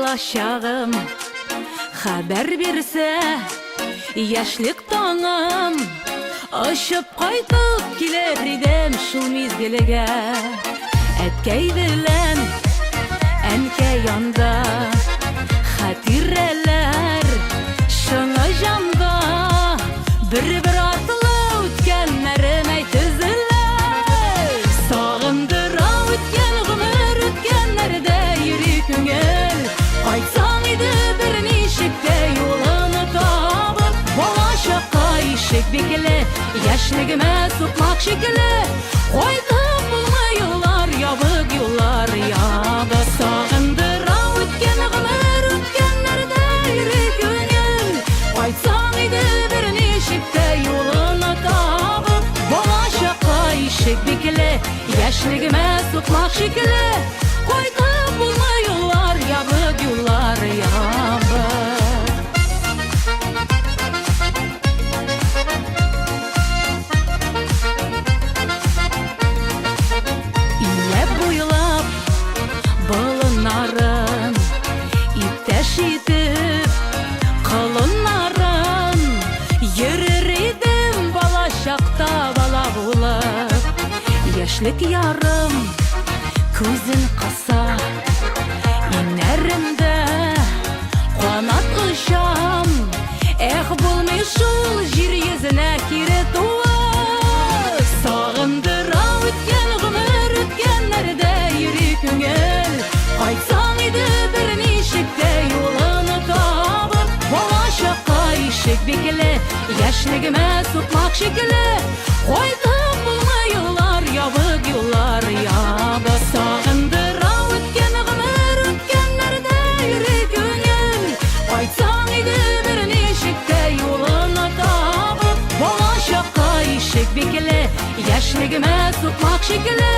балачагым хәбәр бирсә, яшьлек таңым очып кайтып килер идем шул мизгелгә. Әткәй белән әнкәй янда хатирәләр шыңы җанда, бер-бер артлы үткәннәрем әйтезелә. Сагындыра үткән гомер, үткәннәрдә йөри күңел. Кайтсаң иде бер ничек тә юлын табып, балачакка ишек бикле, яшьлегемә сукмак шикелле. Кайтып булмый юллар, ябык юллар ябы. Сагындыра үткән гомер, үткәннәрдә йөри күңел. Кайтсаң иде бер ничек тә юлын табып, балачакка ишек бикле, яшьлегемә сукмак шикелле. Кайтып булмый юллар, ябык юллар ябы. Иләп буйлап болыннарын иптәш итеп колыннарын, йөрер идем балачакта бала булып. Яшьлек ярым күзен кыса, инәремдә канат очам. Эх, булмый шул җир йөзенә кире туып. Сагындыра үткән гомер, үткәннәрдә йөри күңел. Кайтсаң иде бер ничек тә юлын табып, балачакка ишек бикле, яшьлегемә сукмак шикелле. Кайтып булмый юллар, ябык юллар ябы. Сагындыра үткән гомер, үткәннәрдә йөри күңел. Кайтсаң иде бер ничек тә юлын табып, балачакка ишек бикле, яшьлегемә сукмак шикелле.